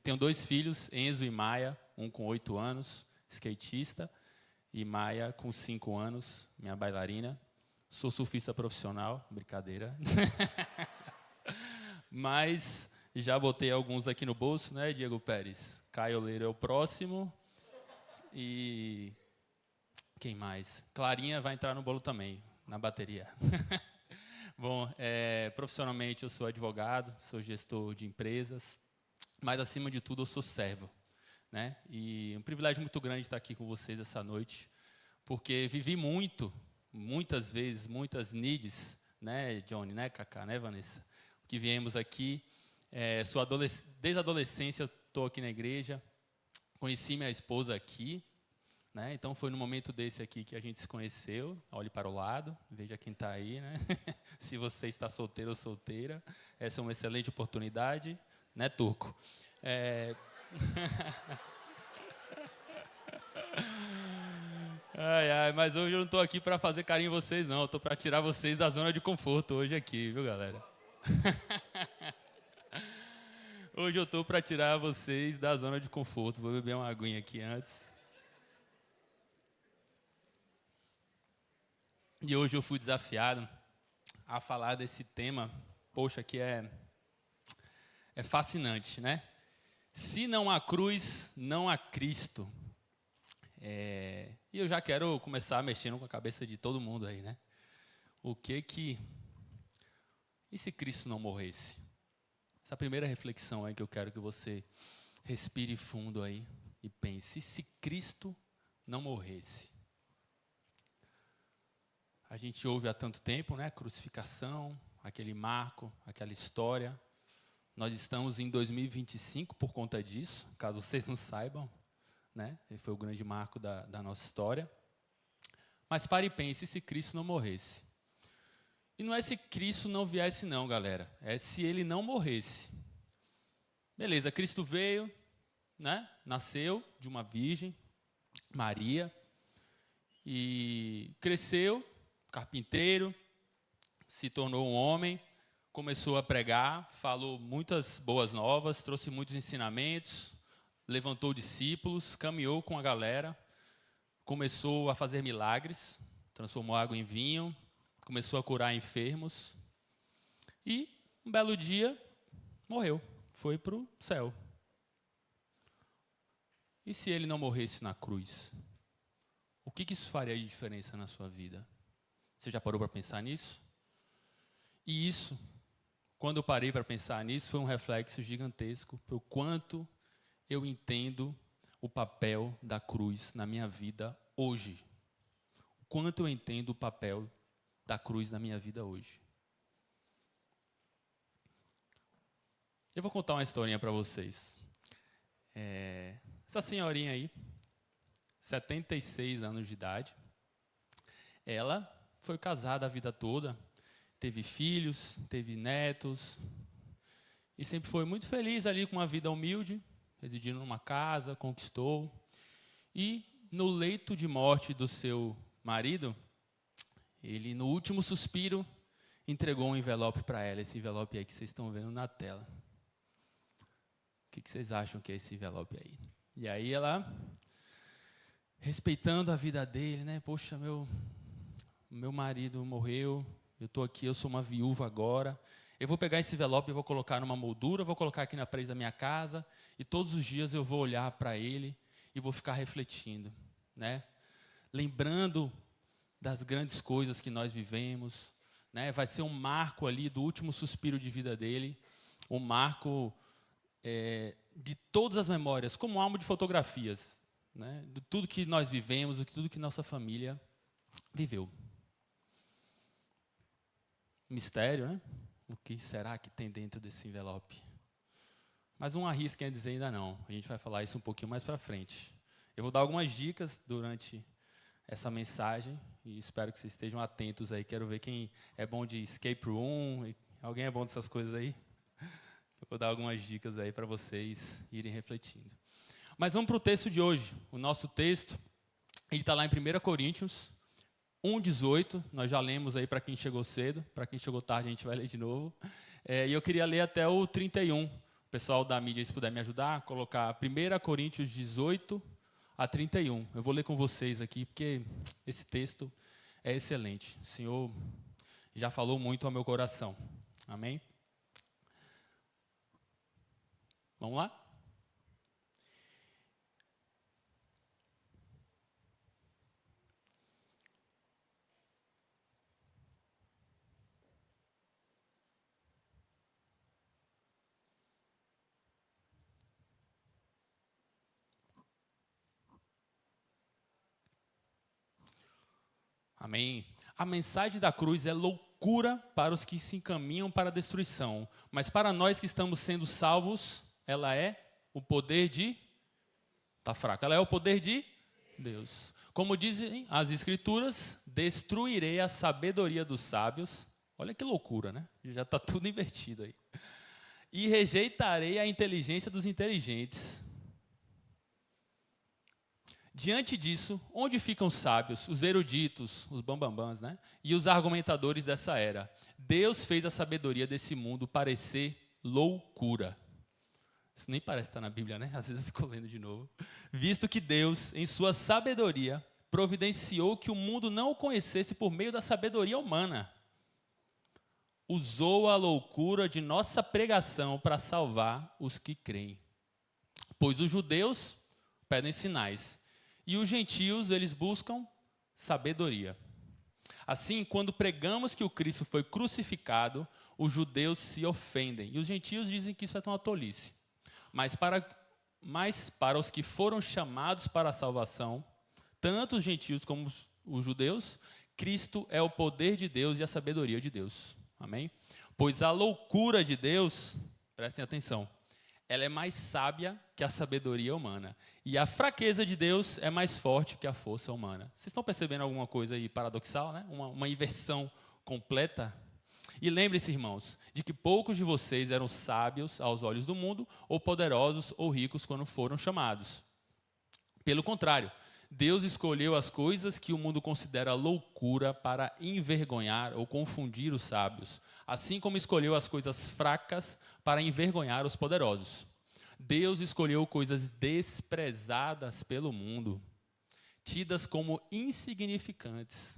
Tenho 2 filhos, Enzo e Maia, um com 8 anos, skatista, e Maia com 5 anos, minha bailarina. Sou surfista profissional, brincadeira. Mas já botei alguns aqui no bolso, né, Diego Pérez? Caio Oleiro é o próximo. E quem mais? Clarinha vai entrar no bolo também, na bateria. Bom, profissionalmente eu sou advogado, sou gestor de empresas, mas acima de tudo eu sou servo, né? E um privilégio muito grande estar aqui com vocês essa noite, porque vivi muitas vezes, muitas needs, né, Johnny, né, Cacá, né, Vanessa? Que viemos aqui, desde a adolescência eu estou aqui na igreja, conheci minha esposa aqui, né? Então foi no momento desse aqui que a gente se conheceu. Olhe para o lado, veja quem está aí, né? Se você está solteiro ou solteira, essa é uma excelente oportunidade, né, Turco? Mas hoje eu não estou aqui para fazer carinho em vocês, não. Eu estou para tirar vocês da zona de conforto hoje aqui, viu, galera? Hoje eu estou para tirar vocês da zona de conforto. Vou beber uma aguinha aqui antes. E hoje eu fui desafiado a falar desse tema, poxa, que é fascinante, né? Se não há cruz, não há Cristo. E eu já quero começar mexendo com a cabeça de todo mundo aí, né? E se Cristo não morresse? Essa primeira reflexão aí que eu quero que você respire fundo aí e pense. E se Cristo não morresse? A gente ouve há tanto tempo, né? Crucificação, aquele marco, aquela história. Nós estamos em 2025 por conta disso, caso vocês não saibam, né? Ele foi o grande marco da nossa história. Mas pare e pense, se Cristo não morresse? E não é se Cristo não viesse não, galera. É se Ele não morresse. Beleza, Cristo veio, né? Nasceu de uma virgem, Maria, e cresceu, carpinteiro, se tornou um homem, começou a pregar, falou muitas boas novas, trouxe muitos ensinamentos, levantou discípulos, caminhou com a galera, começou a fazer milagres, transformou água em vinho, começou a curar enfermos e, um belo dia, morreu, foi para o céu. E se ele não morresse na cruz? O que isso faria de diferença na sua vida? Você já parou para pensar nisso? E isso, quando eu parei para pensar nisso, foi um reflexo gigantesco para o quanto eu entendo o papel da cruz na minha vida hoje. O quanto eu entendo o papel da cruz na minha vida hoje. Eu vou contar uma historinha para vocês. Essa senhorinha aí, 76 anos de idade, ela foi casada a vida toda, teve filhos, teve netos, e sempre foi muito feliz ali com uma vida humilde, residindo numa casa, conquistou. E no leito de morte do seu marido, ele, no último suspiro, entregou um envelope para ela, esse envelope aí que vocês estão vendo na tela. O que vocês acham que é esse envelope aí? E aí ela, respeitando a vida dele, né? Poxa, meu marido morreu, eu estou aqui, eu sou uma viúva agora. Eu vou pegar esse envelope e vou colocar numa moldura, vou colocar aqui na parede da minha casa, e todos os dias eu vou olhar para ele e vou ficar refletindo, né? Lembrando das grandes coisas que nós vivemos, né? Vai ser um marco ali do último suspiro de vida dele, um marco de todas as memórias, como um álbum de fotografias, né? De tudo que nós vivemos, de tudo que nossa família viveu. Mistério, né? O que será que tem dentro desse envelope? Mas não arrisquem a dizer ainda não. A gente vai falar isso um pouquinho mais para frente. Eu vou dar algumas dicas durante essa mensagem e espero que vocês estejam atentos aí. Quero ver quem é bom de escape room. Alguém é bom dessas coisas aí? Eu vou dar algumas dicas aí para vocês irem refletindo. Mas vamos para o texto de hoje. O nosso texto, ele está lá em 1 Coríntios 1:18, nós já lemos aí para quem chegou cedo, para quem chegou tarde a gente vai ler de novo. E eu queria ler até o 31. O pessoal da mídia, se puder me ajudar, colocar 1 Coríntios 18 a 31. Eu vou ler com vocês aqui, porque esse texto é excelente. O Senhor já falou muito ao meu coração. Amém? Vamos lá? Amém. A mensagem da cruz é loucura para os que se encaminham para a destruição, mas para nós que estamos sendo salvos, ela é o poder de... Está fraco. Ela é o poder de Deus. Como dizem as Escrituras, destruirei a sabedoria dos sábios. Olha que loucura, né? Já está tudo invertido aí. E rejeitarei a inteligência dos inteligentes. Diante disso, onde ficam os sábios, os eruditos, os bambambãs, né? E os argumentadores dessa era? Deus fez a sabedoria desse mundo parecer loucura. Isso nem parece estar na Bíblia, né? Às vezes eu fico lendo de novo. Visto que Deus, em sua sabedoria, providenciou que o mundo não o conhecesse por meio da sabedoria humana. Usou a loucura de nossa pregação para salvar os que creem. Pois os judeus pedem sinais, e os gentios, eles buscam sabedoria. Assim, quando pregamos que o Cristo foi crucificado, os judeus se ofendem, e os gentios dizem que isso é uma tolice. Mas para os que foram chamados para a salvação, tanto os gentios como os judeus, Cristo é o poder de Deus e a sabedoria de Deus. Amém? Pois a loucura de Deus, prestem atenção, ela é mais sábia que a sabedoria humana. E a fraqueza de Deus é mais forte que a força humana. Vocês estão percebendo alguma coisa aí paradoxal, né? Uma inversão completa? E lembre-se, irmãos, de que poucos de vocês eram sábios aos olhos do mundo, ou poderosos ou ricos quando foram chamados. Pelo contrário, Deus escolheu as coisas que o mundo considera loucura para envergonhar ou confundir os sábios, assim como escolheu as coisas fracas para envergonhar os poderosos. Deus escolheu coisas desprezadas pelo mundo, tidas como insignificantes,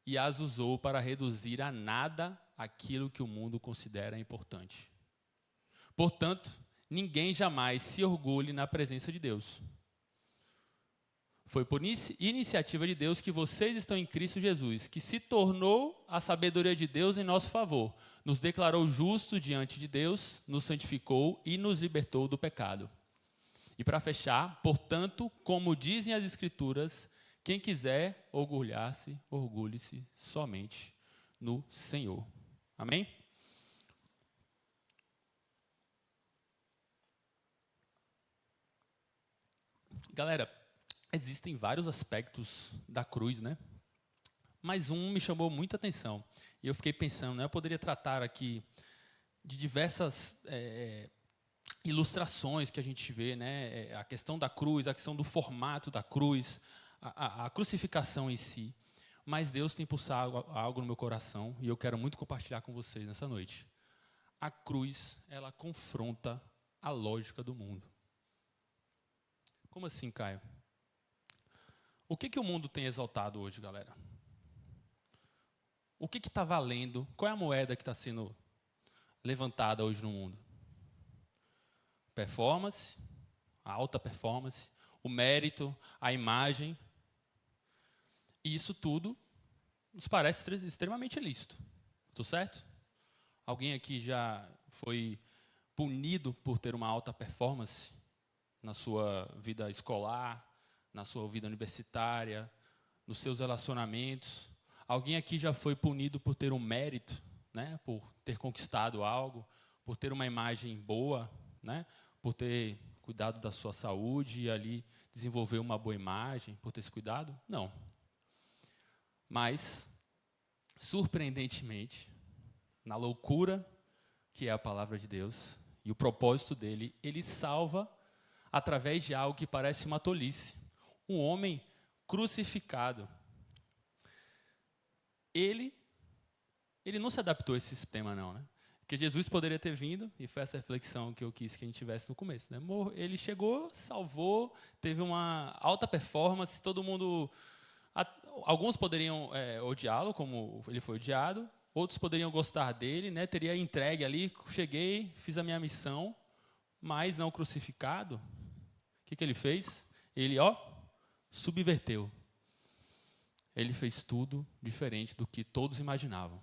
e as usou para reduzir a nada aquilo que o mundo considera importante. Portanto, ninguém jamais se orgulhe na presença de Deus. Foi por iniciativa de Deus que vocês estão em Cristo Jesus, que se tornou a sabedoria de Deus em nosso favor, nos declarou justos diante de Deus, nos santificou e nos libertou do pecado. E para fechar, portanto, como dizem as Escrituras, quem quiser orgulhar-se, orgulhe-se somente no Senhor. Amém? Galera, existem vários aspectos da cruz, né? Mas um me chamou muita atenção. E eu fiquei pensando, né? Eu poderia tratar aqui de diversas ilustrações que a gente vê, né? A questão da cruz, a questão do formato da cruz, a crucificação em si. Mas Deus tem pulsado algo no meu coração e eu quero muito compartilhar com vocês nessa noite. A cruz, ela confronta a lógica do mundo. Como assim, Caio? O que o mundo tem exaltado hoje, galera? O que está valendo? Qual é a moeda que está sendo levantada hoje no mundo? Performance, a alta performance, o mérito, a imagem. E isso tudo nos parece extremamente ilícito. Estou certo? Alguém aqui já foi punido por ter uma alta performance na sua vida escolar, na sua vida universitária, nos seus relacionamentos? Alguém aqui já foi punido por ter um mérito, né? Por ter conquistado algo, por ter uma imagem boa, né? Por ter cuidado da sua saúde e ali desenvolver uma boa imagem, por ter se cuidado? Não. Mas, surpreendentemente, na loucura que é a palavra de Deus e o propósito dele, ele salva através de algo que parece uma tolice. Um homem crucificado. Ele não se adaptou a esse sistema, não, né? Porque Jesus poderia ter vindo, e foi essa reflexão que eu quis que a gente tivesse no começo, né? Ele chegou, salvou, teve uma alta performance, todo mundo... Alguns poderiam odiá-lo, como ele foi odiado, outros poderiam gostar dele, né? Teria entregue ali, cheguei, fiz a minha missão, mas não crucificado. O que ele fez? Ele, subverteu. Ele fez tudo diferente do que todos imaginavam.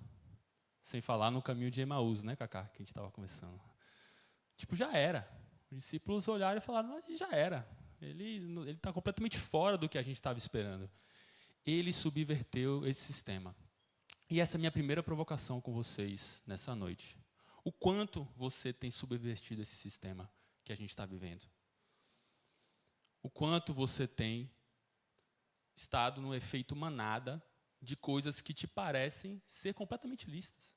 Sem falar no caminho de Emaús, né, Cacá, que a gente estava conversando. Tipo, já era. Os discípulos olharam e falaram, já era. Ele está completamente fora do que a gente estava esperando. Ele subverteu esse sistema. E essa é a minha primeira provocação com vocês nessa noite. O quanto você tem subvertido esse sistema que a gente está vivendo? O quanto você tem estado no efeito manada de coisas que te parecem ser completamente lícitas,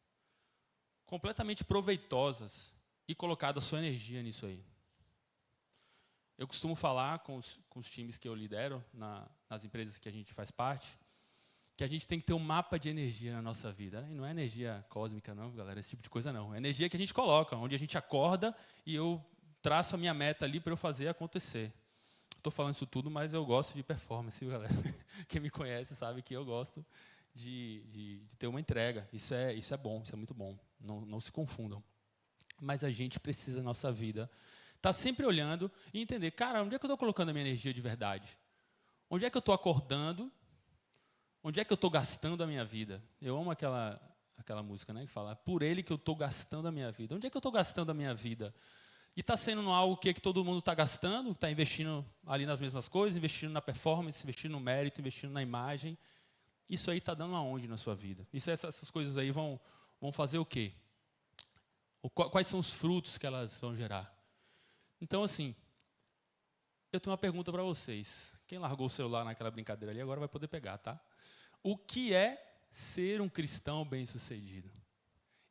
completamente proveitosas, e colocado a sua energia nisso aí. Eu costumo falar com os times que eu lidero, nas empresas que a gente faz parte, que a gente tem que ter um mapa de energia na nossa vida. Né? E não é energia cósmica, não, galera, esse tipo de coisa não. É energia que a gente coloca, onde a gente acorda e eu traço a minha meta ali para eu fazer acontecer. Estou falando isso tudo, mas eu gosto de performance, viu, galera? Quem me conhece sabe que eu gosto de ter uma entrega. Isso é bom, isso é muito bom. Não se confundam. Mas a gente precisa, na nossa vida, estar sempre olhando e entender, cara, onde é que eu estou colocando a minha energia de verdade? Onde é que eu estou acordando? Onde é que eu estou gastando a minha vida? Eu amo aquela música, né, que fala, por ele que eu estou gastando a minha vida. Onde é que eu estou gastando a minha vida? E está sendo algo que todo mundo está gastando, está investindo ali nas mesmas coisas, investindo na performance, investindo no mérito, investindo na imagem. Isso aí está dando aonde na sua vida? Essas coisas aí vão fazer o quê? Quais são os frutos que elas vão gerar? Então, assim, eu tenho uma pergunta para vocês. Quem largou o celular naquela brincadeira ali agora vai poder pegar, tá? O que é ser um cristão bem-sucedido?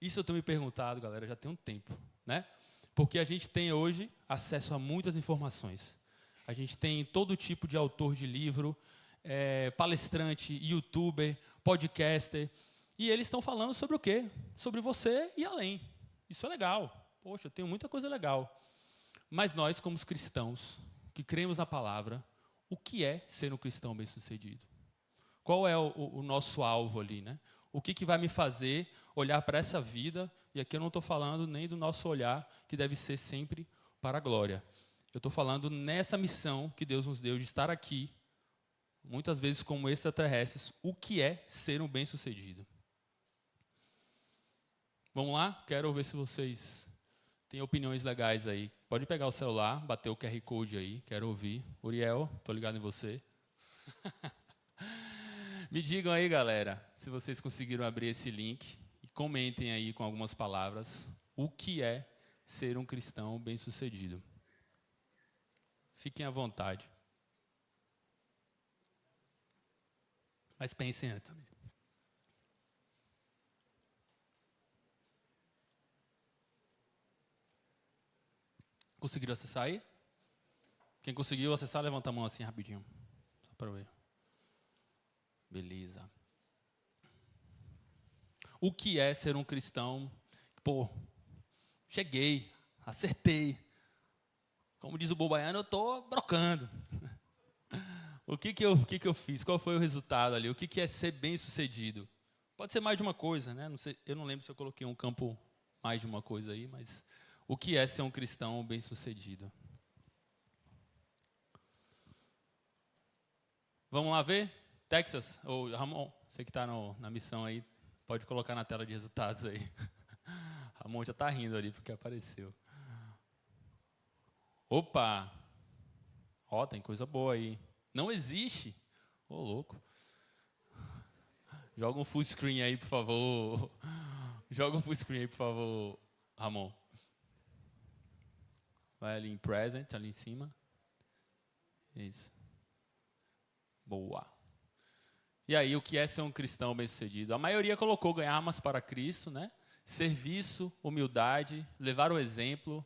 Isso eu tenho me perguntado, galera, já tem um tempo, né? Porque a gente tem hoje acesso a muitas informações. A gente tem todo tipo de autor de livro, palestrante, youtuber, podcaster, e eles estão falando sobre o quê? Sobre você e além. Isso é legal. Poxa, eu tenho muita coisa legal. Mas nós, como cristãos, que cremos na palavra, o que é ser um cristão bem-sucedido? Qual é o nosso alvo ali, né? O que vai me fazer olhar para essa vida, e aqui eu não estou falando nem do nosso olhar, que deve ser sempre para a glória. Eu estou falando nessa missão que Deus nos deu de estar aqui, muitas vezes como extraterrestres, o que é ser um bem-sucedido? Vamos lá? Quero ver se vocês têm opiniões legais aí. Pode pegar o celular, bater o QR Code aí, quero ouvir. Uriel, estou ligado em você. Me digam aí, galera, se vocês conseguiram abrir esse link e comentem aí com algumas palavras o que é ser um cristão bem-sucedido. Fiquem à vontade. Mas pensem antes também. Conseguiram acessar aí? Quem conseguiu acessar, levanta a mão assim rapidinho. Só para ver. Beleza. O que é ser um cristão? Pô, cheguei, acertei. Como diz o bobaiano, eu estou brocando. O que eu fiz? Qual foi o resultado ali? O que é ser bem-sucedido? Pode ser mais de uma coisa, né? Não sei, eu não lembro se eu coloquei um campo mais de uma coisa aí, mas o que é ser um cristão bem-sucedido? Vamos lá ver? Texas, ou Ramon, você que está na missão aí, pode colocar na tela de resultados aí. Ramon já está rindo ali porque apareceu. Opa! Ó, tem coisa boa aí. Não existe? Ô, louco. Joga um full screen aí, por favor. Joga um full screen aí, por favor, Ramon. Vai ali em present, ali em cima. Isso. Boa. E aí, o que é ser um cristão bem-sucedido? A maioria colocou ganhar almas para Cristo, né? Serviço, humildade, levar o exemplo,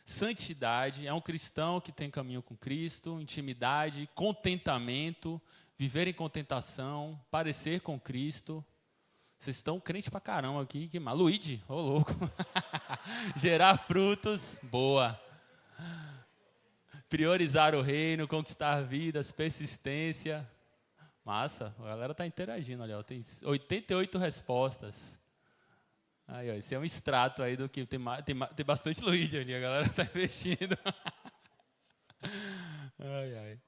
santidade. É um cristão que tem caminho com Cristo, intimidade, contentamento, viver em contentação, parecer com Cristo, Vocês estão crente pra caramba aqui. Que mal. Luigi, ô louco. Gerar frutos, boa. Priorizar o reino, conquistar vidas, persistência. Massa, a galera está interagindo ali, ó. Tem 88 respostas. Aí, ó, esse é um extrato aí do que tem bastante Luigi ali, a galera está investindo. Ai, ai.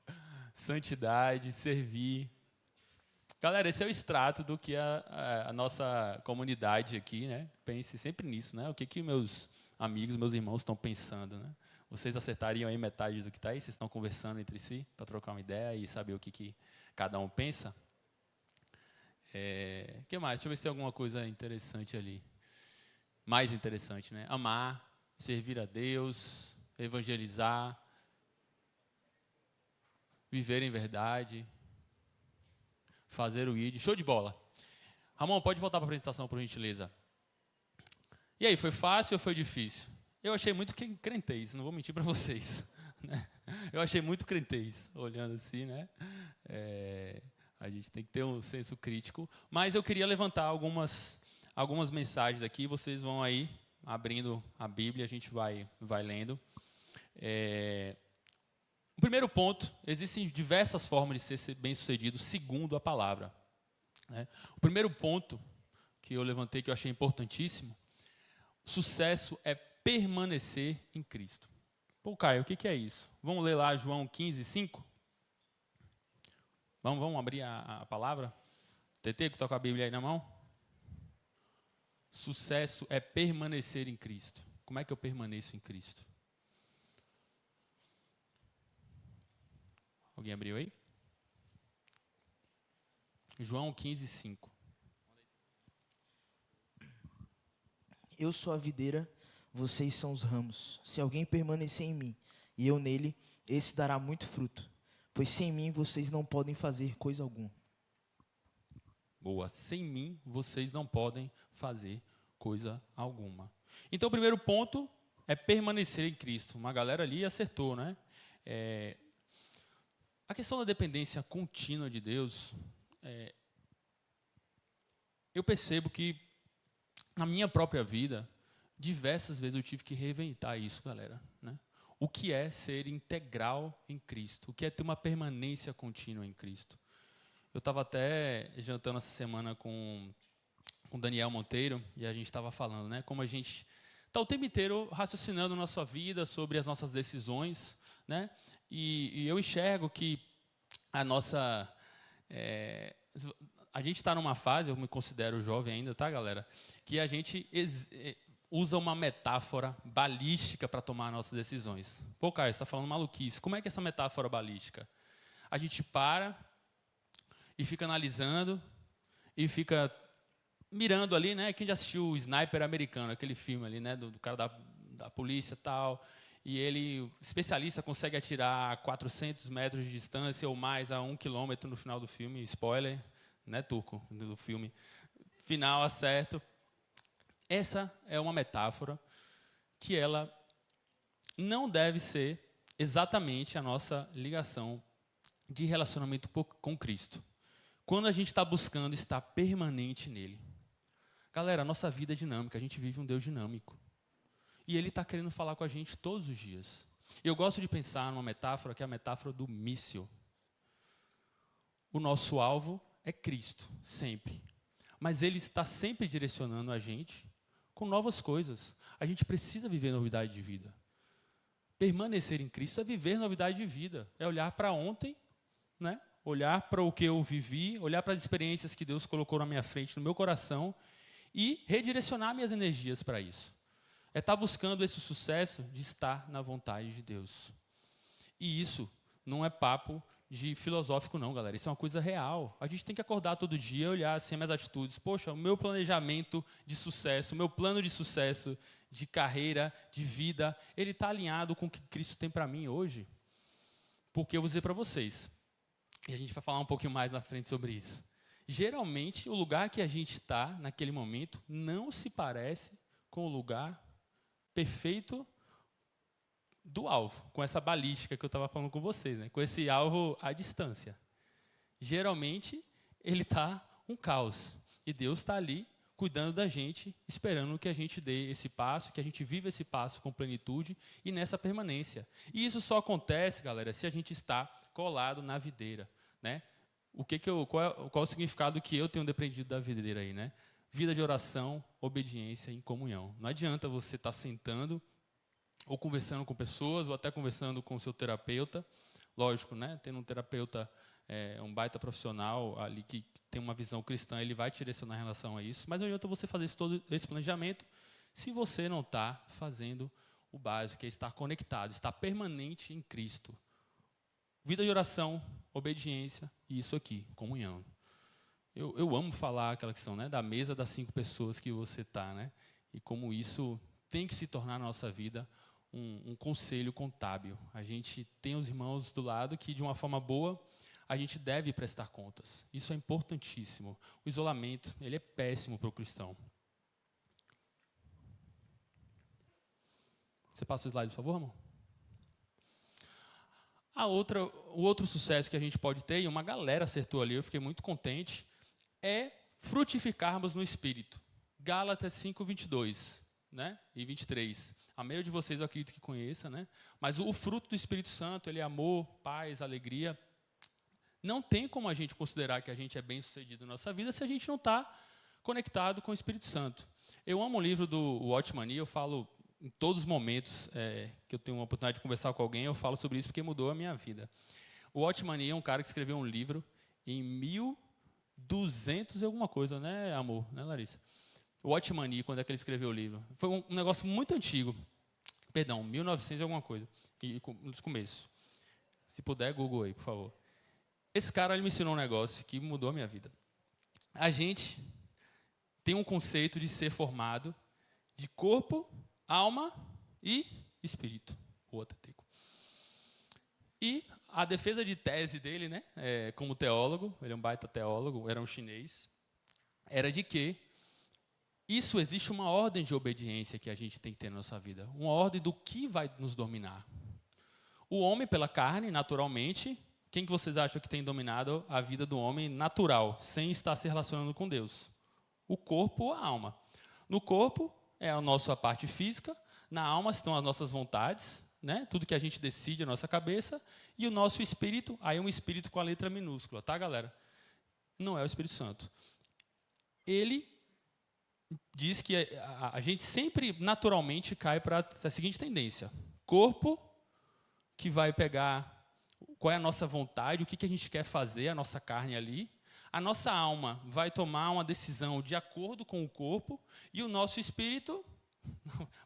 Santidade, servir. Galera, esse é o extrato do que a nossa comunidade aqui, né? Pense sempre nisso, né? O que meus amigos, meus irmãos estão pensando, né? Vocês acertariam aí metade do que está aí? Vocês estão conversando entre si para trocar uma ideia e saber o que cada um pensa? O que mais? Deixa eu ver se tem alguma coisa interessante ali. Mais interessante, né? Amar, servir a Deus, evangelizar, viver em verdade, fazer o ID. Show de bola. Ramon, pode voltar para a apresentação, por gentileza. E aí, foi fácil ou foi difícil? Eu achei muito crentez, não vou mentir para vocês. Né? Eu achei muito crentez, olhando assim, né? A gente tem que ter um senso crítico. Mas eu queria levantar algumas mensagens aqui, vocês vão aí abrindo a Bíblia, a gente vai lendo. O primeiro ponto, existem diversas formas de ser bem-sucedido segundo a palavra. Né? O primeiro ponto que eu levantei, que eu achei importantíssimo, sucesso é permanecer em Cristo. Pô, Caio, o que é isso? Vamos ler lá João 15:5? Vamos abrir a palavra? TT, que está com a Bíblia aí na mão? Sucesso é permanecer em Cristo. Como é que eu permaneço em Cristo? Alguém abriu aí? João 15:5. Eu sou a videira, vocês são os ramos. Se alguém permanecer em mim e eu nele, esse dará muito fruto, pois sem mim vocês não podem fazer coisa alguma. Boa, sem mim vocês não podem fazer coisa alguma. Então, o primeiro ponto é permanecer em Cristo. Uma galera ali acertou, né? A questão da dependência contínua de Deus, eu percebo que na minha própria vida, diversas vezes eu tive que reinventar isso, galera. Né? O que é ser integral em Cristo? O que é ter uma permanência contínua em Cristo? Eu estava até jantando essa semana com Daniel Monteiro e a gente estava falando, né? Como a gente está o tempo inteiro raciocinando na sua vida sobre as nossas decisões, né? E eu enxergo que a nossa... a gente está numa fase, eu me considero jovem ainda, tá, galera? Que a gente usa uma metáfora balística para tomar nossas decisões. Pô, Caio, você está falando maluquice. Como é que é essa metáfora balística? A gente para e fica analisando e fica mirando ali, né? Quem já assistiu o Sniper Americano, aquele filme ali, né? Do cara da polícia e tal. E ele, especialista, consegue atirar a 400 metros de distância ou mais a 1 quilômetro no final do filme. Spoiler, né, Turco? Do filme. Final, acerto. Essa é uma metáfora que ela não deve ser exatamente a nossa ligação de relacionamento com Cristo. Quando a gente está buscando estar permanente nele. Galera, a nossa vida é dinâmica, a gente vive um Deus dinâmico. E Ele está querendo falar com a gente todos os dias. Eu gosto de pensar numa metáfora que é a metáfora do míssil. O nosso alvo é Cristo, sempre. Mas Ele está sempre direcionando a gente com novas coisas. A gente precisa viver novidade de vida. Permanecer em Cristo é viver novidade de vida. É olhar para ontem, né? Olhar para o que eu vivi, olhar para as experiências que Deus colocou na minha frente, no meu coração, e redirecionar minhas energias para isso. É estar buscando esse sucesso de estar na vontade de Deus. E isso não é papo de filosófico não, galera. Isso é uma coisa real. A gente tem que acordar todo dia e olhar assim as minhas atitudes. Poxa, o meu planejamento de sucesso, o meu plano de sucesso, de carreira, de vida, ele está alinhado com o que Cristo tem para mim hoje. Porque eu vou dizer para vocês, e a gente vai falar um pouquinho mais na frente sobre isso. Geralmente, o lugar que a gente está naquele momento não se parece com o lugar perfeito do alvo, com essa balística que eu estava falando com vocês, né? Com esse alvo à distância. Geralmente, ele está um caos. E Deus está ali cuidando da gente, esperando que a gente dê esse passo, que a gente viva esse passo com plenitude e nessa permanência. E isso só acontece, galera, se a gente está colado na videira, né? Qual é o significado que eu tenho depreendido da videira aí, né? Vida de oração, obediência e comunhão. Não adianta você estar sentando ou conversando com pessoas, ou até conversando com o seu terapeuta. Lógico, né? Tendo um terapeuta, um baita profissional ali que tem uma visão cristã, ele vai te direcionar em relação a isso. Mas não adianta você fazer todo esse planejamento se você não está fazendo o básico, que é estar conectado, estar permanente em Cristo. Vida de oração, obediência e isso aqui, comunhão. Eu amo falar aquela questão, né, da mesa das 5 pessoas que você está, né, e como isso tem que se tornar na nossa vida um conselho contábil. A gente tem os irmãos do lado que, de uma forma boa, a gente deve prestar contas. Isso é importantíssimo. O isolamento, ele é péssimo para o cristão. Você passa o slide, por favor, amor? O outro sucesso que a gente pode ter, e uma galera acertou ali, eu fiquei muito contente, é frutificarmos no Espírito. Gálatas 5, 22, né? E 23. A maioria de vocês eu acredito que conheça, né? Mas o fruto do Espírito Santo, ele é amor, paz, alegria. Não tem como a gente considerar que a gente é bem-sucedido na nossa vida se a gente não está conectado com o Espírito Santo. Eu amo o livro do Watchman Nee, eu falo em todos os momentos que eu tenho uma oportunidade de conversar com alguém, eu falo sobre isso porque mudou a minha vida. O Watchman Nee é um cara que escreveu um livro em 1200 e alguma coisa, né, amor? Né, Larissa? O Watchman Nee, quando é que ele escreveu o livro? Foi um negócio muito antigo. Perdão, 1900 e alguma coisa, nos começos. Se puder, Google aí, por favor. Esse cara ele me ensinou um negócio que mudou a minha vida. A gente tem um conceito de ser formado de corpo, alma e espírito. E a defesa de tese dele, né, como teólogo, ele é um baita teólogo, era um chinês, era de que existe uma ordem de obediência que a gente tem que ter na nossa vida, uma ordem do que vai nos dominar. O homem, pela carne, naturalmente, quem que vocês acham que tem dominado a vida do homem natural, sem estar se relacionando com Deus? O corpo ou a alma. No corpo é a nossa parte física, na alma estão as nossas vontades, né? Tudo que a gente decide a nossa cabeça, e o nosso espírito, aí é um espírito com a letra minúscula, tá, galera? Não é o Espírito Santo. Ele diz que a gente sempre naturalmente cai para a seguinte tendência: corpo, que vai pegar qual é a nossa vontade, o que a gente quer fazer, a nossa carne ali. A nossa alma vai tomar uma decisão de acordo com o corpo, e o nosso espírito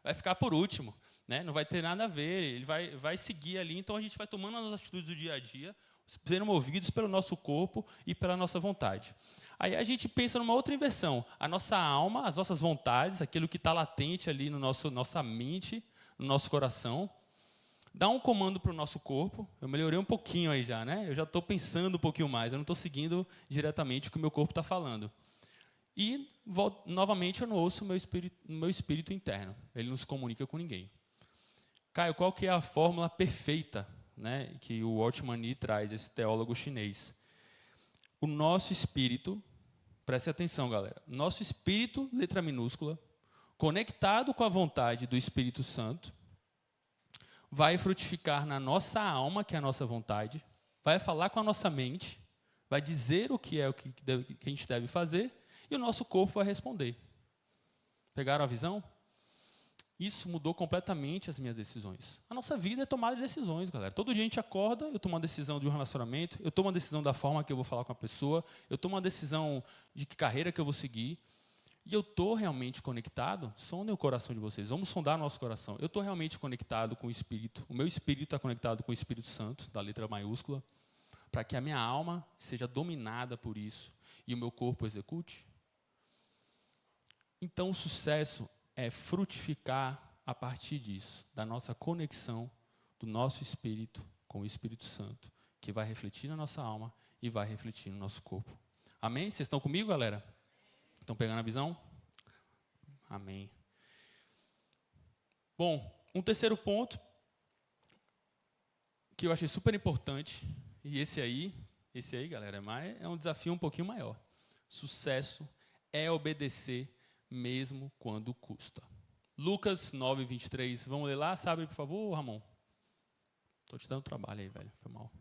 vai ficar por último, né? Não vai ter nada a ver, ele vai seguir ali. Então a gente vai tomando as atitudes do dia a dia, sendo movidos pelo nosso corpo e pela nossa vontade. Aí a gente pensa numa outra inversão. A nossa alma, as nossas vontades, aquilo que está latente ali no nossa mente, no nosso coração, dá um comando para o nosso corpo. Eu melhorei um pouquinho aí já, né? Eu já estou pensando um pouquinho mais, eu não estou seguindo diretamente o que o meu corpo está falando. E, novamente, eu não ouço o meu espírito interno. Ele não se comunica com ninguém. Caio, qual que é a fórmula perfeita, né, que o Watchman Nee traz, esse teólogo chinês? O nosso espírito, preste atenção, galera, nosso espírito, letra minúscula, conectado com a vontade do Espírito Santo, vai frutificar na nossa alma, que é a nossa vontade, vai falar com a nossa mente, vai dizer o que a gente deve fazer, e o nosso corpo vai responder. Pegaram a visão? Isso mudou completamente as minhas decisões. A nossa vida é tomada de decisões, galera. Todo dia a gente acorda, eu tomo uma decisão de um relacionamento, eu tomo uma decisão da forma que eu vou falar com a pessoa, eu tomo uma decisão de que carreira que eu vou seguir, e eu estou realmente conectado? Sondem o coração de vocês, vamos sondar nosso coração. Eu estou realmente conectado com o Espírito, o meu Espírito está conectado com o Espírito Santo, da letra maiúscula, para que a minha alma seja dominada por isso, e o meu corpo execute? Então, o sucesso é frutificar a partir disso, da nossa conexão do nosso espírito com o Espírito Santo, que vai refletir na nossa alma e vai refletir no nosso corpo. Amém? Vocês estão comigo, galera? Estão pegando a visão? Amém. Bom, um terceiro ponto que eu achei super importante, e esse aí, galera, é um desafio um pouquinho maior. Sucesso é obedecer mesmo quando custa. Lucas 9, 23. Vamos ler lá? Sabe, por favor, Ramon? Estou te dando trabalho aí, velho. Foi mal.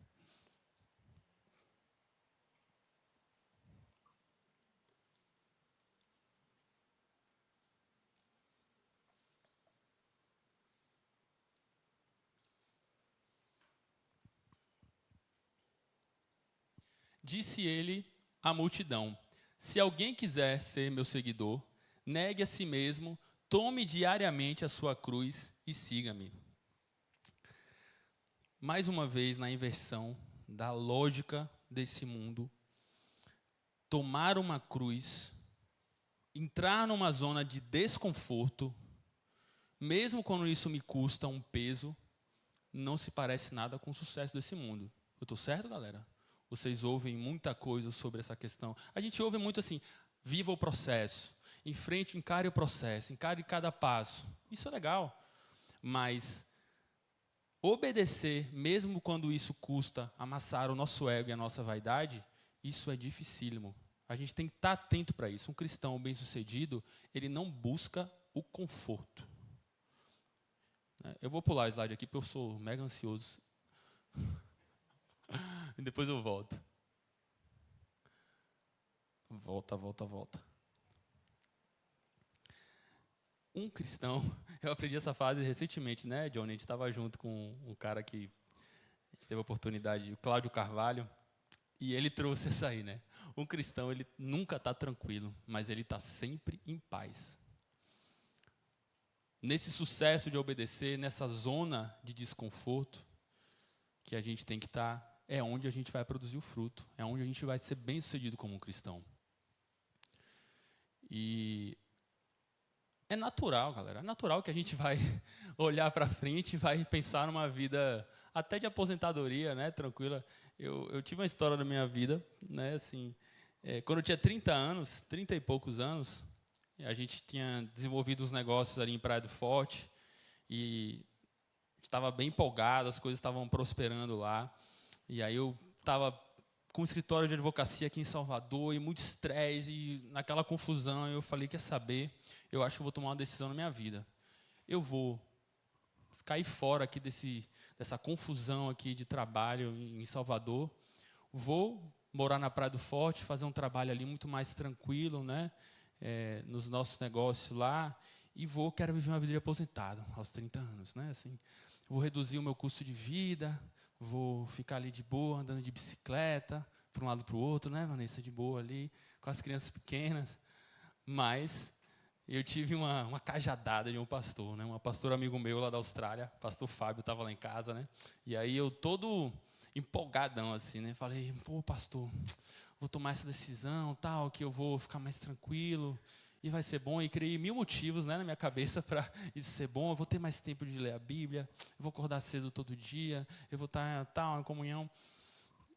Disse ele à multidão: se alguém quiser ser meu seguidor, negue a si mesmo, tome diariamente a sua cruz e siga-me. Mais uma vez, na inversão da lógica desse mundo, tomar uma cruz, entrar numa zona de desconforto, mesmo quando isso me custa um peso, não se parece nada com o sucesso desse mundo. Eu estou certo, galera? Vocês ouvem muita coisa sobre essa questão. A gente ouve muito assim, viva o processo, encare o processo, encare cada passo. Isso é legal, mas obedecer, mesmo quando isso custa amassar o nosso ego e a nossa vaidade, isso é dificílimo. A gente tem que estar atento para isso. Um cristão bem-sucedido, ele não busca o conforto. Eu vou pular o slide aqui, porque eu sou mega ansioso. E depois eu volto. Volta. Um cristão, eu aprendi essa frase recentemente, né, Johnny? A gente estava junto com um cara que a gente teve a oportunidade, o Cláudio Carvalho, e ele trouxe essa aí, né? Um cristão, ele nunca está tranquilo, mas ele está sempre em paz. Nesse sucesso de obedecer, nessa zona de desconforto, que a gente tem que estar, é onde a gente vai produzir o fruto, é onde a gente vai ser bem-sucedido como um cristão. E é natural, galera, é natural que a gente vai olhar para frente e vai pensar numa vida até de aposentadoria, né, tranquila. Eu tive uma história da minha vida, né, assim, quando eu tinha 30 e poucos anos, a gente tinha desenvolvido uns negócios ali em Praia do Forte e estava bem empolgado, as coisas estavam prosperando lá. E aí eu estava com um escritório de advocacia aqui em Salvador e muito estresse e naquela confusão eu falei, quer saber, eu acho que eu vou tomar uma decisão na minha vida. Eu vou cair fora aqui dessa confusão aqui de trabalho em Salvador, vou morar na Praia do Forte, fazer um trabalho ali muito mais tranquilo, né, nos nossos negócios lá, e quero viver uma vida de aposentado aos 30 anos, né, assim, vou reduzir o meu custo de vida, vou ficar ali de boa, andando de bicicleta, para um lado para o outro, né, Vanessa, de boa ali, com as crianças pequenas. Mas eu tive uma cajadada de um pastor, né, um pastor amigo meu lá da Austrália, pastor Fábio, estava lá em casa, né, e aí eu todo empolgadão, assim, né, falei, pô, pastor, vou tomar essa decisão, tal, que eu vou ficar mais tranquilo, e vai ser bom, e criei 1000 motivos, né, na minha cabeça para isso ser bom, eu vou ter mais tempo de ler a Bíblia, eu vou acordar cedo todo dia, eu vou estar em comunhão,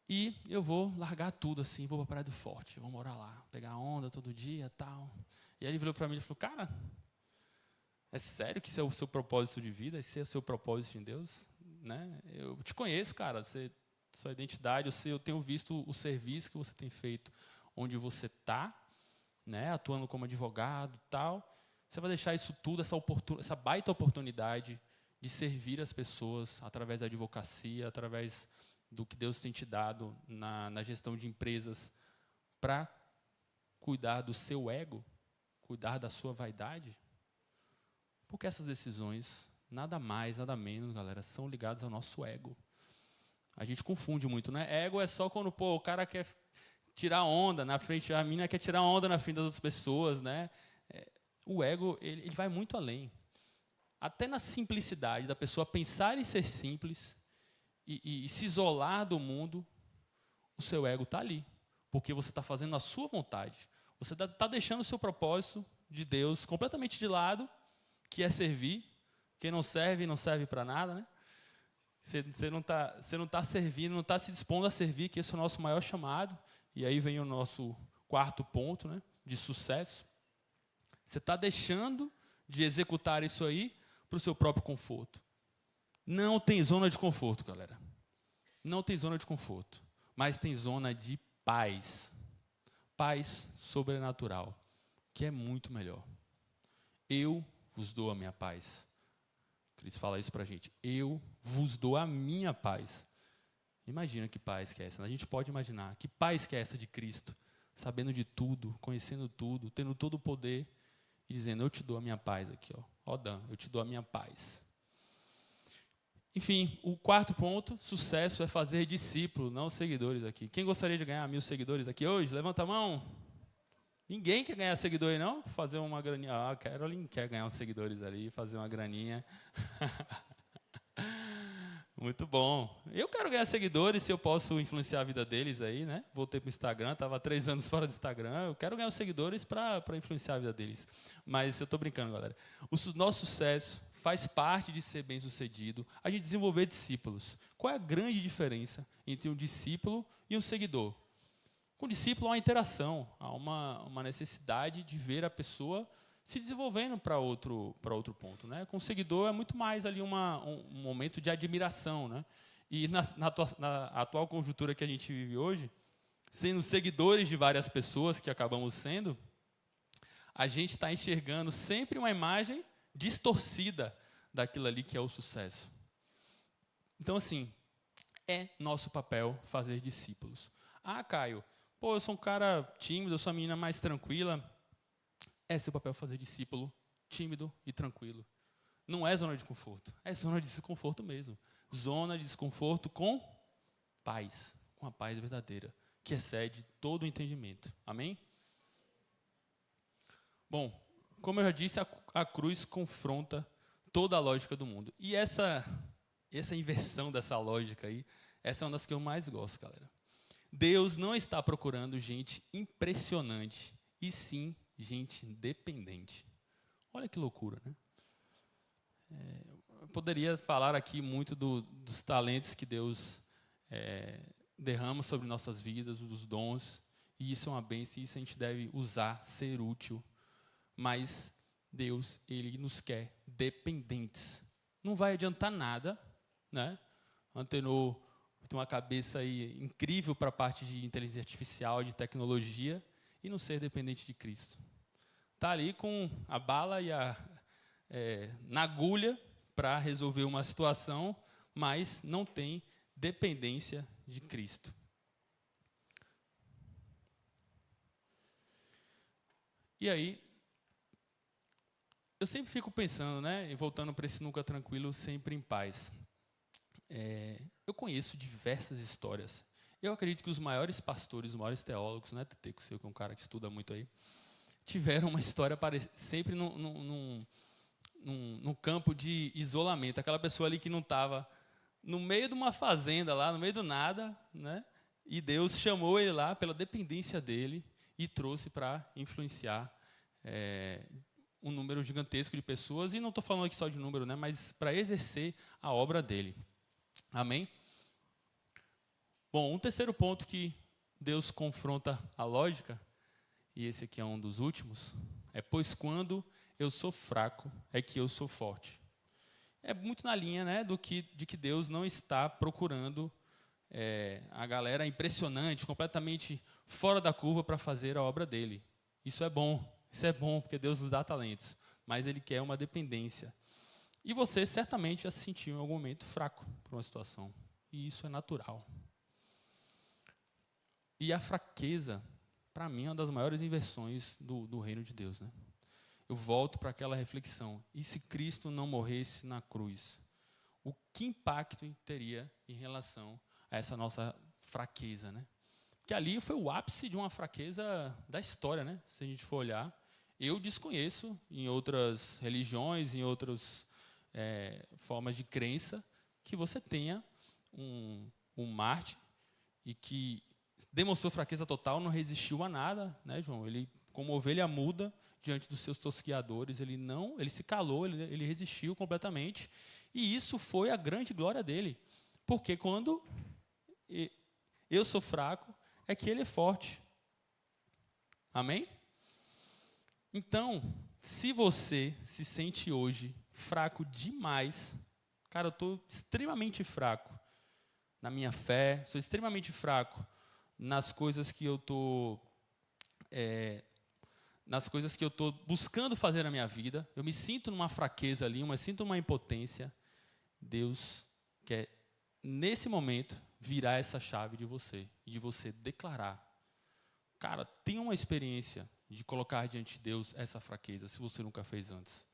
e eu vou largar tudo assim, vou para a Praia do Forte, vou morar lá, pegar onda todo dia, tal. E aí ele virou para mim e falou, cara, é sério que esse é o seu propósito de vida, esse é o seu propósito em Deus? Né? Eu te conheço, cara, sua identidade, eu tenho visto o serviço que você tem feito, onde você está, né, atuando como advogado, tal. Você vai deixar isso tudo, essa baita oportunidade de servir as pessoas através da advocacia, através do que Deus tem te dado na gestão de empresas, para cuidar do seu ego, cuidar da sua vaidade? Porque essas decisões, nada mais, nada menos, galera, são ligadas ao nosso ego. A gente confunde muito, né? Ego é só quando, o cara quer tirar onda na frente, a menina quer tirar onda na frente das outras pessoas, né? O ego, ele vai muito além. Até na simplicidade da pessoa pensar em ser simples e se isolar do mundo, o seu ego está ali. Porque você está fazendo a sua vontade. Você está deixando o seu propósito de Deus completamente de lado, que é servir. Quem não serve para nada, né? Você não está servindo, não está se dispondo a servir, que esse é o nosso maior chamado. E aí vem o nosso quarto ponto, né, de sucesso. Você está deixando de executar isso aí para o seu próprio conforto. Não tem zona de conforto, galera. Não tem zona de conforto. Mas tem zona de paz. Paz sobrenatural. que é muito melhor. Eu vos dou a minha paz. Cristo fala isso para a gente. Eu vos dou a minha paz. Imagina que paz que é essa. A gente pode imaginar. Que paz que é essa de Cristo? Sabendo de tudo, conhecendo tudo, tendo todo o poder e dizendo, eu te dou a minha paz aqui. Ó Dan, eu te dou a minha paz. Enfim, o quarto ponto, sucesso é fazer discípulo, não seguidores aqui. Quem gostaria de ganhar 1000 seguidores aqui hoje? Levanta a mão. Ninguém quer ganhar seguidores, não? Fazer uma graninha. Ah, a Carolyn quer ganhar uns seguidores ali, fazer uma graninha. Muito bom. Eu quero ganhar seguidores, se eu posso influenciar a vida deles aí, né? Voltei para o Instagram, estava 3 anos fora do Instagram. Eu quero ganhar os seguidores para influenciar a vida deles. Mas eu estou brincando, galera. O nosso sucesso faz parte de ser bem-sucedido, a gente desenvolver discípulos. Qual é a grande diferença entre um discípulo e um seguidor? Com o discípulo há uma interação, há uma necessidade de ver a pessoa se desenvolvendo para outro ponto, né? Com o seguidor é muito mais ali um momento de admiração, né? E na atual conjuntura que a gente vive hoje, sendo seguidores de várias pessoas que acabamos sendo, a gente está enxergando sempre uma imagem distorcida daquilo ali que é o sucesso. Então, assim, é nosso papel fazer discípulos. Ah, Caio, eu sou um cara tímido, eu sou uma menina mais tranquila. É seu papel fazer discípulo tímido e tranquilo. Não é zona de conforto, é zona de desconforto mesmo. Zona de desconforto com paz, com a paz verdadeira, que excede todo o entendimento. Amém? Bom, como eu já disse, a cruz confronta toda a lógica do mundo. E essa inversão dessa lógica aí, essa é uma das que eu mais gosto, galera. Deus não está procurando gente impressionante, e sim gente dependente. Olha que loucura, né? Eu poderia falar aqui muito dos talentos que Deus derrama sobre nossas vidas, dos dons, e isso é uma bênção, e isso a gente deve usar, ser útil. Mas Deus, Ele nos quer dependentes. Não vai adiantar nada, né? Antenor tem uma cabeça aí incrível para a parte de inteligência artificial, de tecnologia, e não ser dependente de Cristo. Está ali com a bala e na agulha para resolver uma situação, mas não tem dependência de Cristo. E aí, eu sempre fico pensando, né, e voltando para esse nunca tranquilo, sempre em paz. Eu conheço diversas histórias. Eu acredito que os maiores pastores, os maiores teólogos, né, Teteco, que é um cara que estuda muito aí, tiveram uma história sempre num campo de isolamento. Aquela pessoa ali que não estava no meio de uma fazenda lá, no meio do nada, né, e Deus chamou ele lá pela dependência dele e trouxe para influenciar um número gigantesco de pessoas, e não estou falando aqui só de número, né, mas para exercer a obra dele. Amém? Bom, um terceiro ponto que Deus confronta a lógica, e esse aqui é um dos últimos, pois quando eu sou fraco, é que eu sou forte. É muito na linha, né, de que Deus não está procurando a galera impressionante, completamente fora da curva para fazer a obra dele. Isso é bom, porque Deus nos dá talentos, mas Ele quer uma dependência. E você certamente já se sentiu em algum momento fraco por uma situação, e isso é natural. E a fraqueza, para mim, é uma das maiores inversões do reino de Deus, né? Eu volto para aquela reflexão. E se Cristo não morresse na cruz? O que impacto teria em relação a essa nossa fraqueza, né? Que ali foi o ápice de uma fraqueza da história, né? Se a gente for olhar. Eu desconheço em outras religiões, em outras formas de crença, que você tenha um mártir e que demonstrou fraqueza total, não resistiu a nada, né, João? Ele, como ovelha muda diante dos seus tosquiadores, ele se calou, ele resistiu completamente, e isso foi a grande glória dele, porque quando eu sou fraco, é que ele é forte. Amém? Então, se você se sente hoje fraco demais, cara, eu estou extremamente fraco na minha fé, sou extremamente fraco nas coisas que eu estou nas coisas que eu estou buscando fazer na minha vida, eu me sinto numa fraqueza ali, eu me sinto numa impotência, Deus quer, nesse momento, virar essa chave de você, e de você declarar. Cara, tenha uma experiência de colocar diante de Deus essa fraqueza, se você nunca fez antes.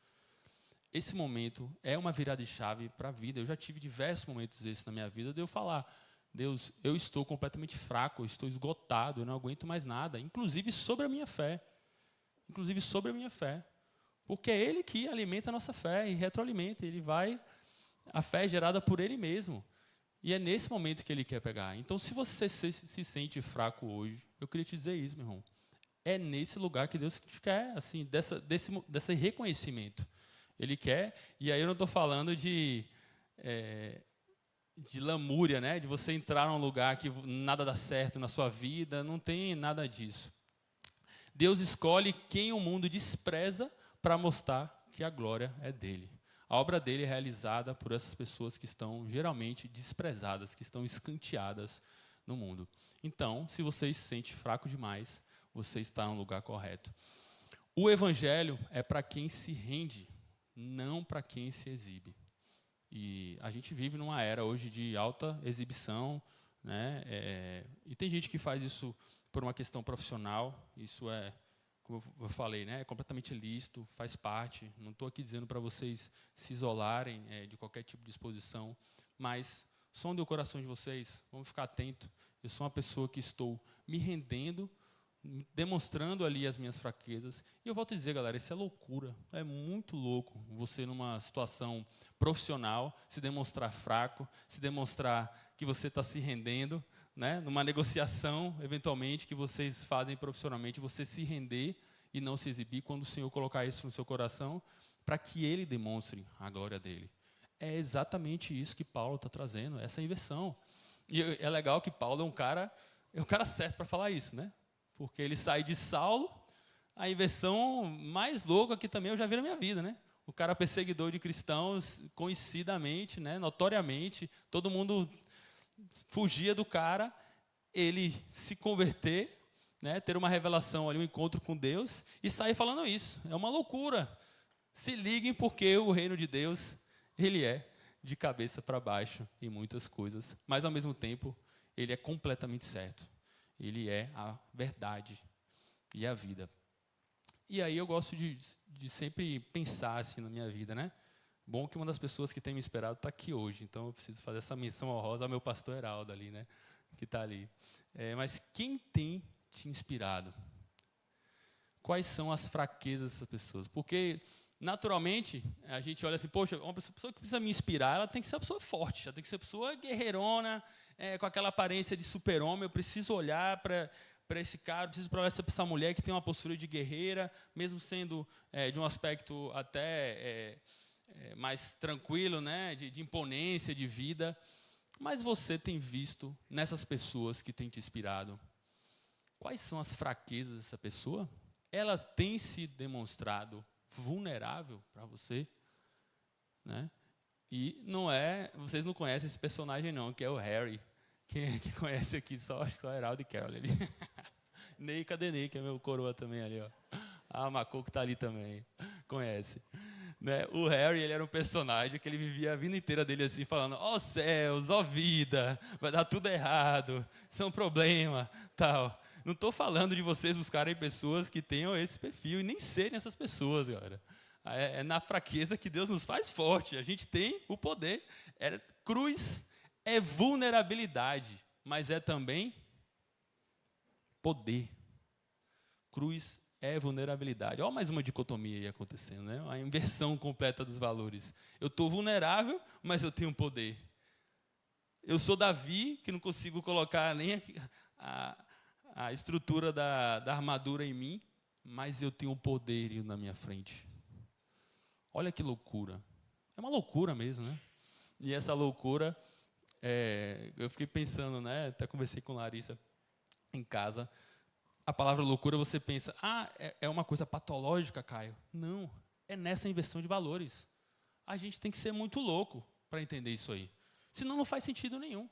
Esse momento é uma virada de chave para a vida. Eu já tive diversos momentos desses na minha vida, de eu falar, Deus, eu estou completamente fraco, eu estou esgotado, eu não aguento mais nada, inclusive sobre a minha fé. Inclusive sobre a minha fé. Porque é Ele que alimenta a nossa fé e retroalimenta. A fé é gerada por Ele mesmo. E é nesse momento que Ele quer pegar. Então, se você se sente fraco hoje, eu queria te dizer isso, meu irmão. É nesse lugar que Deus te quer, assim, desse reconhecimento. Ele quer, e aí eu não estou falando de lamúria, né? De você entrar num lugar que nada dá certo na sua vida, não tem nada disso. Deus escolhe quem o mundo despreza para mostrar que a glória é dele. A obra dele é realizada por essas pessoas que estão geralmente desprezadas, que estão escanteadas no mundo. Então, se você se sente fraco demais, você está no lugar correto. O evangelho é para quem se rende, não para quem se exibe. E a gente vive numa era hoje de alta exibição, né? E tem gente que faz isso por uma questão profissional. Isso é, como eu falei, né? É completamente lícito, faz parte. Não estou aqui dizendo para vocês se isolarem de qualquer tipo de exposição, mas sonde o coração de vocês, vamos ficar atentos. Eu sou uma pessoa que estou me rendendo, demonstrando ali as minhas fraquezas. E eu volto a dizer, galera, isso é loucura. É muito louco você, numa situação profissional, se demonstrar fraco, se demonstrar que você está se rendendo, né? Numa negociação, eventualmente, que vocês fazem profissionalmente, você se render e não se exibir, quando o Senhor colocar isso no seu coração, para que Ele demonstre a glória dEle. É exatamente isso que Paulo está trazendo, essa inversão. E é legal que Paulo é um cara certo para falar isso, né? Porque ele sai de Saulo, a inversão mais louca que também eu já vi na minha vida, né? O cara perseguidor de cristãos, conhecidamente, né? Notoriamente, todo mundo fugia do cara, ele se converter, né? Ter uma revelação ali, um encontro com Deus, e sair falando isso. É uma loucura. Se liguem, porque o reino de Deus, ele é de cabeça para baixo em muitas coisas, mas ao mesmo tempo, ele é completamente certo. Ele é a verdade e a vida. E aí eu gosto de sempre pensar assim na minha vida, né? Bom que uma das pessoas que tem me esperado está aqui hoje, então eu preciso fazer essa menção honrosa ao meu pastor Heraldo ali, né? Que está ali. Mas quem tem te inspirado? Quais são as fraquezas dessas pessoas? Porque, naturalmente, a gente olha assim, poxa, uma pessoa que precisa me inspirar, ela tem que ser uma pessoa forte, ela tem que ser uma pessoa guerreirona, com aquela aparência de super-homem. Eu preciso olhar para esse cara, eu preciso olhar para essa mulher que tem uma postura de guerreira, mesmo sendo de um aspecto até mais tranquilo, né, de imponência, de vida. Mas você tem visto nessas pessoas que têm te inspirado, quais são as fraquezas dessa pessoa? Ela tem se demonstrado vulnerável para você, né? E vocês não conhecem esse personagem não, que é o Harry. Quem é que conhece aqui? Acho que só Heraldo e Carol ali. Ney, cadê Ney, que é meu coroa também ali, ó. Ah, Macoco está ali também, conhece. Né? O Harry, ele era um personagem que ele vivia a vida inteira dele assim, falando, ó céus, ó vida, vai dar tudo errado, isso é um problema, tal. Não estou falando de vocês buscarem pessoas que tenham esse perfil e nem serem essas pessoas, galera. É na fraqueza que Deus nos faz forte. A gente tem o poder. Cruz é vulnerabilidade, mas é também poder. Cruz é vulnerabilidade. Olha mais uma dicotomia aí acontecendo, né? A inversão completa dos valores. Eu estou vulnerável, mas eu tenho poder. Eu sou Davi, que não consigo colocar nem a estrutura da armadura em mim, mas eu tenho um poder na minha frente. Olha que loucura. É uma loucura mesmo, né? E essa loucura, eu fiquei pensando, né? Até conversei com Larissa em casa. A palavra loucura, você pensa, é uma coisa patológica, Caio. Não, é nessa inversão de valores. A gente tem que ser muito louco para entender isso aí. Senão não faz sentido nenhum.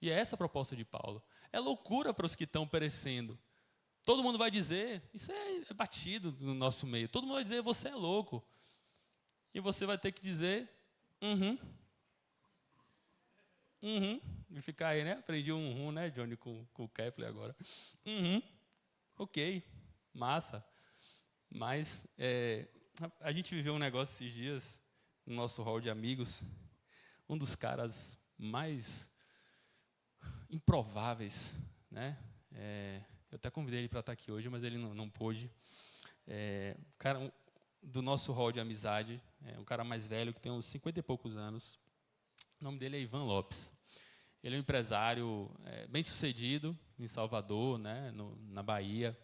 E é essa a proposta de Paulo. É loucura para os que estão perecendo. Todo mundo vai dizer, isso é batido no nosso meio, todo mundo vai dizer, você é louco. E você vai ter que dizer, e ficar aí, né? Aprendi né, Johnny, com o Kepler agora. Ok, massa. Mas a gente viveu um negócio esses dias, no nosso hall de amigos, um dos caras mais improváveis, né? Eu até convidei ele para estar aqui hoje, mas ele não pôde. Cara do nosso hall de amizade, um cara mais velho, que tem uns 50 e poucos anos. O nome dele é Ivan Lopes. Ele é um empresário bem-sucedido em Salvador, né, na Bahia,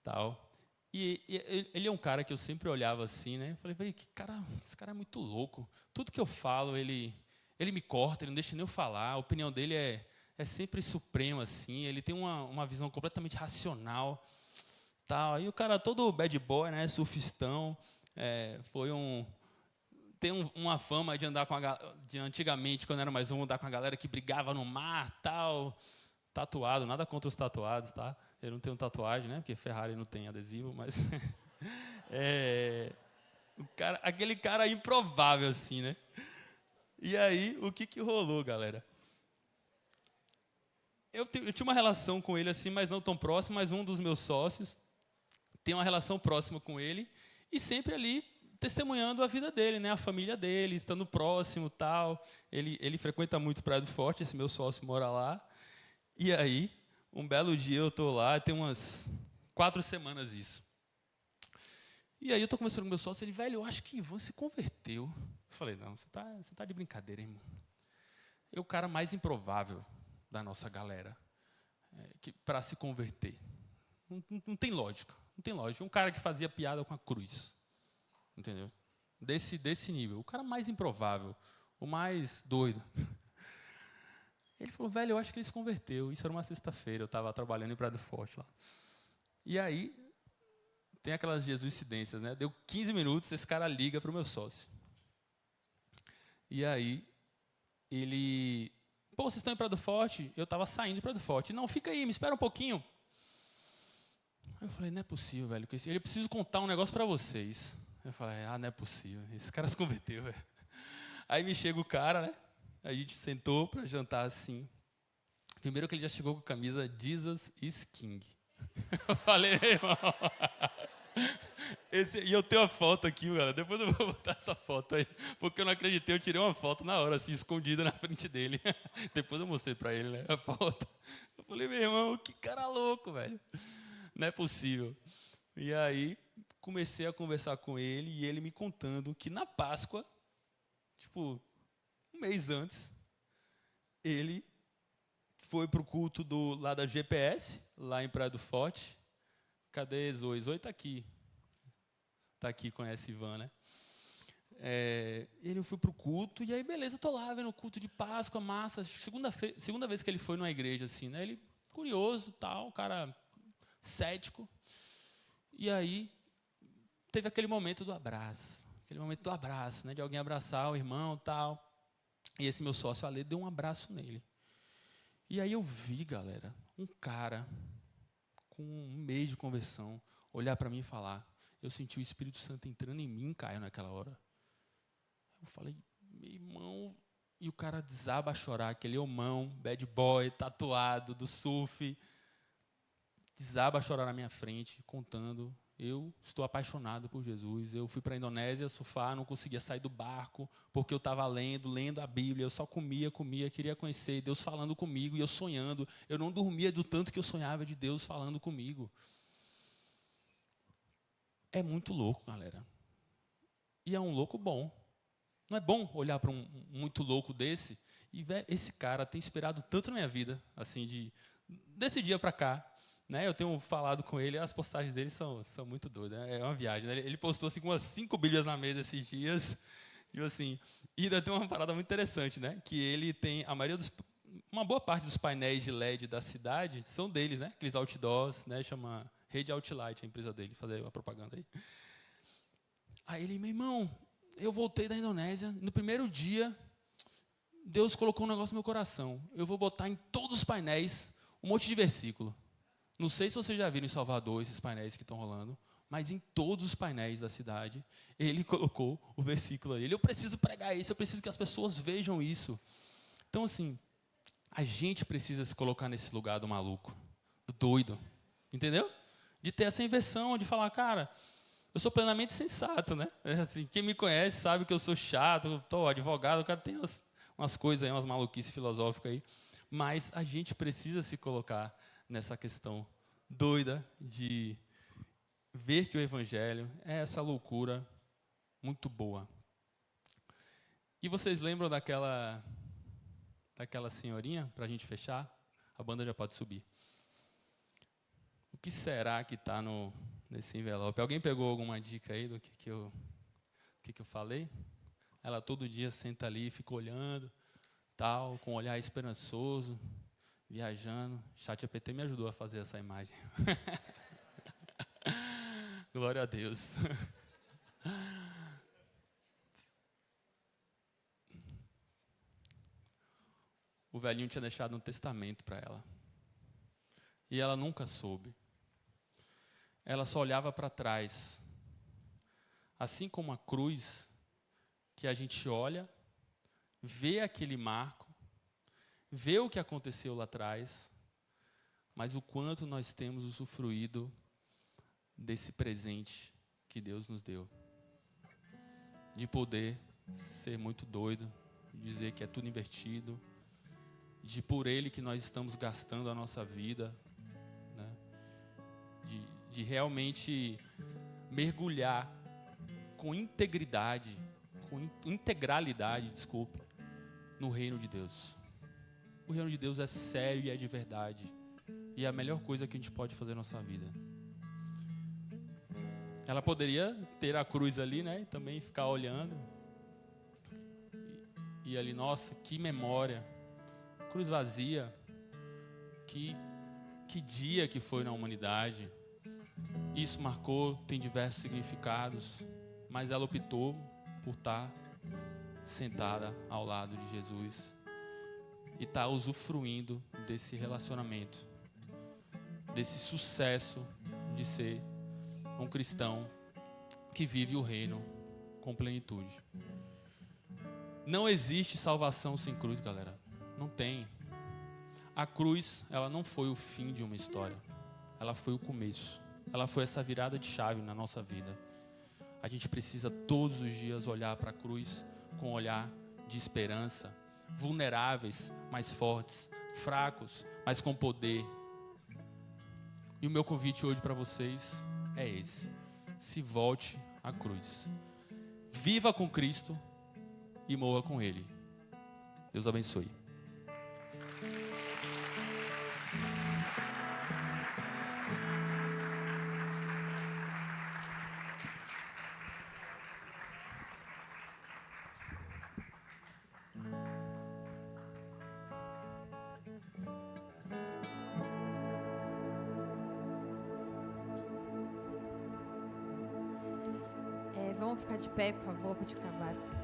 tal. E ele é um cara que eu sempre olhava assim, né? Eu falei, esse cara é muito louco. Tudo que eu falo, ele me corta, ele não deixa nem eu falar. A opinião dele é sempre suprema, assim. Ele tem uma visão completamente racional, tal. E o cara todo bad boy, né? Surfistão, tem uma fama de andar de antigamente, quando era mais novo, andar com a galera que brigava no mar, tal, tatuado, nada contra os tatuados, tá? Eu não tenho tatuagem, né? Porque Ferrari não tem adesivo, mas aquele cara improvável assim, né? E aí, o que rolou, galera? Eu tinha uma relação com ele assim, mas não tão próxima, mas um dos meus sócios tem uma relação próxima com ele e sempre ali testemunhando a vida dele, né? A família dele, estando próximo, tal. Ele frequenta muito Praia do Forte, esse meu sócio mora lá. E aí, um belo dia eu estou lá, tem umas 4 semanas isso. E aí eu estou conversando com o meu sócio, ele, velho, eu acho que Ivan se converteu. Eu falei, não, você tá de brincadeira, irmão. É o cara mais improvável da nossa galera para se converter. Não tem lógica, não tem lógica. Um cara que fazia piada com a cruz, entendeu? Desse nível. O cara mais improvável, o mais doido. Ele falou, velho, eu acho que ele se converteu. Isso era uma sexta-feira, eu estava trabalhando em Praia do Forte lá. E aí, tem aquelas jesuicidências, né? Deu 15 minutos, esse cara liga para o meu sócio. E aí, ele... Pô, vocês estão em Praia do Forte? Eu estava saindo de Praia do Forte. Não, fica aí, me espera um pouquinho. Eu falei, não é possível, velho. Ele precisa contar um negócio para vocês. Eu falei, não é possível. Esse cara se converteu, velho. Aí me chega o cara, né? A gente sentou para jantar assim. Primeiro que ele já chegou com a camisa Jesus is King. Eu falei, irmão... E eu tenho a foto aqui, galera. Depois eu vou botar essa foto aí. Porque eu não acreditei, eu tirei uma foto na hora, assim, escondida na frente dele. Depois eu mostrei para ele, né, a foto. Eu falei, meu irmão, que cara louco, velho. Não é possível. E aí, comecei a conversar com ele e ele me contando que na Páscoa, tipo, um mês antes, ele foi pro culto lá da GPS, lá em Praia do Forte. Cadê Zoe? Zoe está aqui. Está aqui, conhece Ivan, né? Ele foi pro culto, e aí, beleza, eu tô lá vendo o culto de Páscoa, massa. Segunda vez que ele foi numa igreja, assim, né? Ele, curioso, tal, cara cético. E aí, teve aquele momento do abraço. Né? De alguém abraçar o irmão, tal. E esse meu sócio, Ale, deu um abraço nele. E aí eu vi, galera, um cara com um mês de conversão olhar para mim e falar, eu senti o Espírito Santo entrando em mim, Caio, naquela hora. Eu falei, meu irmão... E o cara desaba a chorar, aquele homão, bad boy, tatuado, do surf, desaba a chorar na minha frente, contando, eu estou apaixonado por Jesus, eu fui para a Indonésia surfar, não conseguia sair do barco, porque eu estava lendo a Bíblia, eu só comia, queria conhecer, Deus falando comigo, e eu sonhando, eu não dormia do tanto que eu sonhava de Deus falando comigo. É muito louco, galera. E é um louco bom. Não é bom olhar para um muito louco desse? E esse cara tem inspirado tanto na minha vida, assim, desse dia para cá. Né? Eu tenho falado com ele, as postagens dele são muito doidas. Né? É uma viagem. Né? Ele postou assim, com umas 5 Bíblias na mesa esses dias. Tipo assim, e ainda tem uma parada muito interessante, né? Que ele tem uma boa parte dos painéis de LED da cidade são deles, né? Aqueles outdoors, né? Chama Rede Outlight, a empresa dele, fazer a propaganda aí. Aí ele, meu irmão, eu voltei da Indonésia, no primeiro dia, Deus colocou um negócio no meu coração. Eu vou botar em todos os painéis um monte de versículo. Não sei se vocês já viram em Salvador esses painéis que estão rolando, mas em todos os painéis da cidade, ele colocou o versículo ali. Eu preciso pregar isso, eu preciso que as pessoas vejam isso. Então, assim, a gente precisa se colocar nesse lugar do maluco, do doido, entendeu? De ter essa inversão, de falar, cara, eu sou plenamente sensato, né? Assim, quem me conhece sabe que eu sou chato, eu estou advogado, o cara tem umas coisas aí, umas maluquices filosóficas aí, mas a gente precisa se colocar nessa questão doida de ver que o Evangelho é essa loucura muito boa. E vocês lembram daquela senhorinha, para a gente fechar? A banda já pode subir. O que será que está nesse envelope? Alguém pegou alguma dica aí do que eu falei? Ela todo dia senta ali, fica olhando, tal, com um olhar esperançoso, viajando. ChatGPT me ajudou a fazer essa imagem. Glória a Deus. O velhinho tinha deixado um testamento para ela. E ela nunca soube. Ela só olhava para trás. Assim como a cruz, que a gente olha, vê aquele marco, vê o que aconteceu lá atrás, mas o quanto nós temos usufruído desse presente que Deus nos deu. De poder ser muito doido, dizer que é tudo invertido, de por Ele que nós estamos gastando a nossa vida, né? De realmente mergulhar com integridade, com integralidade, no reino de Deus. O reino de Deus é sério e é de verdade. E é a melhor coisa que a gente pode fazer na nossa vida. Ela poderia ter a cruz ali, né? E também ficar olhando. E ali, nossa, que memória. Cruz vazia. Que dia que foi na humanidade. Isso marcou, tem diversos significados. Mas ela optou por estar sentada ao lado de Jesus. E estar usufruindo desse relacionamento. Desse sucesso de ser um cristão que vive o reino com plenitude. Não existe salvação sem cruz, galera. Não tem. A cruz, ela não foi o fim de uma história. Ela foi o começo. Ela foi essa virada de chave na nossa vida. A gente precisa todos os dias olhar para a cruz com um olhar de esperança. Vulneráveis, mas fortes. Fracos, mas com poder. E o meu convite hoje para vocês é esse: se volte à cruz, viva com Cristo e morra com Ele. Deus abençoe. Vamos ficar de pé, por favor, para te acabar.